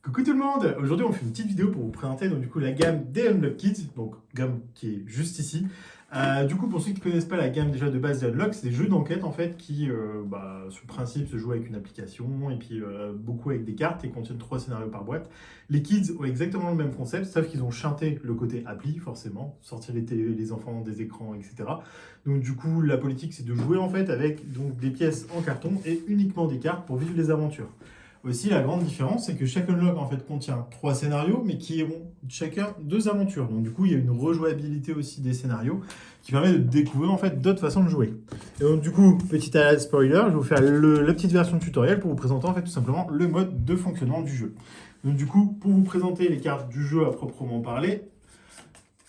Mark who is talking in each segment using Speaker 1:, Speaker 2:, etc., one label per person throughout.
Speaker 1: Coucou tout le monde! Aujourd'hui on fait une petite vidéo pour vous présenter donc, du coup, la gamme des Unlock Kids, donc gamme qui est juste ici. Du coup pour ceux qui ne connaissent pas la gamme déjà de base des Unlock, c'est des jeux d'enquête en fait qui sur le principe se jouent avec une application et puis beaucoup avec des cartes et contiennent 3 scénarios par boîte. Les Kids ont exactement le même concept, sauf qu'ils ont chanté le côté appli forcément, sortir les enfants des écrans, etc. Donc du coup la politique c'est de jouer en fait avec donc, des pièces en carton et uniquement des cartes pour vivre les aventures. Aussi, la grande différence, c'est que chaque unlock en fait contient 3 scénarios, mais qui ont chacun 2 aventures. Donc du coup, il y a une rejouabilité aussi des scénarios qui permet de découvrir en fait d'autres façons de jouer. Et donc du coup, petit alert spoiler, je vais vous faire la petite version tutoriel pour vous présenter en fait tout simplement le mode de fonctionnement du jeu. Donc du coup, pour vous présenter les cartes du jeu à proprement parler,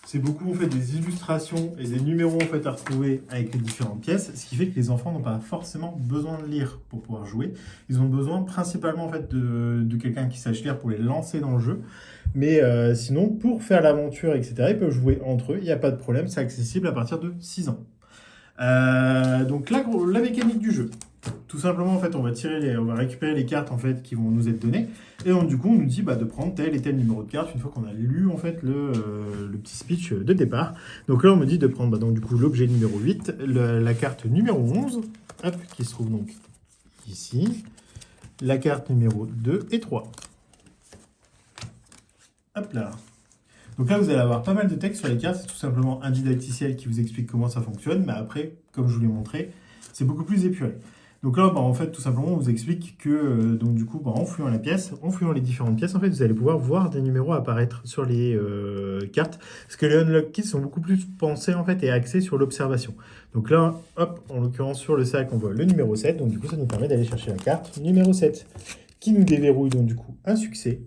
Speaker 1: c'est beaucoup en fait des illustrations et des numéros en fait à retrouver avec les différentes pièces, ce qui fait que les enfants n'ont pas forcément besoin de lire pour pouvoir jouer. Ils ont besoin principalement en fait de quelqu'un qui sache lire pour les lancer dans le jeu. Mais sinon, pour faire l'aventure, etc., ils peuvent jouer entre eux, il n'y a pas de problème, c'est accessible à partir de 6 ans. Donc la mécanique du jeu. Tout simplement, en fait, on va récupérer les cartes en fait qui vont nous être données, et donc du coup, on nous dit de prendre tel et tel numéro de carte une fois qu'on a lu en fait le petit speech de départ. Donc là, on me dit de prendre donc du coup l'objet numéro 8, la carte numéro 11, hop, qui se trouve donc ici, la carte numéro 2 et 3. Hop là. Donc là, vous allez avoir pas mal de texte sur les cartes. C'est tout simplement un didacticiel qui vous explique comment ça fonctionne. Mais après, comme je vous l'ai montré, c'est beaucoup plus épuré. Donc là, en fait, tout simplement, on vous explique que, donc du coup, en fouillant les différentes pièces, en fait, vous allez pouvoir voir des numéros apparaître sur les cartes. Parce que les Unlock Kits sont beaucoup plus pensés, en fait, et axés sur l'observation. Donc là, hop, en l'occurrence, sur le sac, on voit le numéro 7. Donc du coup, ça nous permet d'aller chercher la carte numéro 7, qui nous déverrouille, donc du coup, un succès.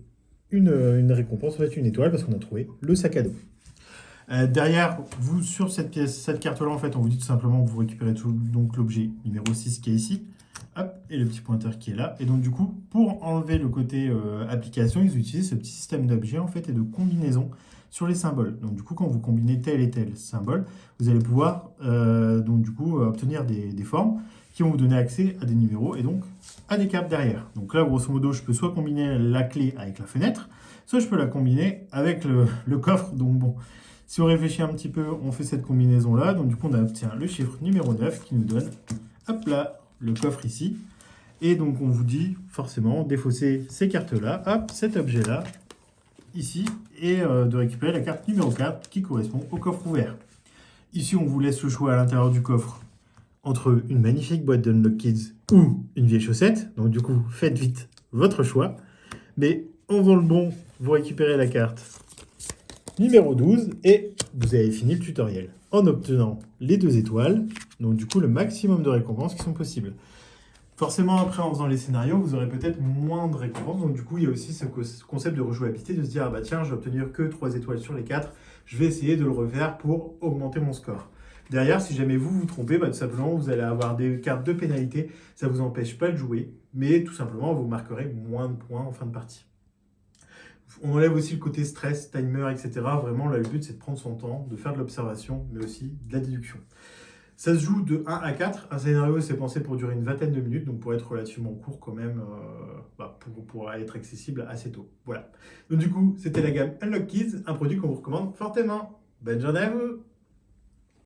Speaker 1: Une récompense, en fait une étoile, parce qu'on a trouvé le sac à dos. Derrière, vous, sur cette carte-là, en fait, on vous dit tout simplement que vous récupérez donc l'objet numéro 6 qui est ici, hop, et le petit pointeur qui est là. Et donc, du coup, pour enlever le côté application, ils utilisent ce petit système d'objets, en fait, et de combinaison sur les symboles. Donc, du coup, quand vous combinez tel et tel symbole, vous allez pouvoir, donc, du coup, obtenir des formes qui vont vous donner accès à des numéros et donc à des cartes derrière. Donc là, grosso modo, je peux soit combiner la clé avec la fenêtre, soit je peux la combiner avec le coffre. Donc bon, si on réfléchit un petit peu, on fait cette combinaison-là. Donc du coup, on obtient le chiffre numéro 9 qui nous donne, hop là, le coffre ici. Et donc on vous dit forcément défausser ces cartes-là, hop, cet objet-là, ici, et de récupérer la carte numéro 4 qui correspond au coffre ouvert. Ici, on vous laisse le choix à l'intérieur du coffre entre une magnifique boîte d'Unlock Kids ou une vieille chaussette. Donc du coup, faites vite votre choix. Mais en faisant le bon, vous récupérez la carte numéro 12 et vous avez fini le tutoriel en obtenant les 2 étoiles. Donc du coup, le maximum de récompenses qui sont possibles. Forcément, après, en faisant les scénarios, vous aurez peut-être moins de récompenses. Donc du coup, il y a aussi ce concept de rejouabilité, de se dire, ah bah tiens, je vais obtenir que 3 étoiles sur les 4. Je vais essayer de le refaire pour augmenter mon score. Derrière, si jamais vous vous trompez, tout simplement, vous allez avoir des cartes de pénalité. Ça ne vous empêche pas de jouer, mais tout simplement, vous marquerez moins de points en fin de partie. On enlève aussi le côté stress, timer, etc. Vraiment, là, le but, c'est de prendre son temps, de faire de l'observation, mais aussi de la déduction. Ça se joue de 1 à 4. Un scénario, c'est pensé pour durer une vingtaine de minutes, donc pour être relativement court quand même, pour être accessible assez tôt. Voilà. Donc du coup, c'était la gamme Unlock Kids, un produit qu'on vous recommande fortement. Bonne journée à vous!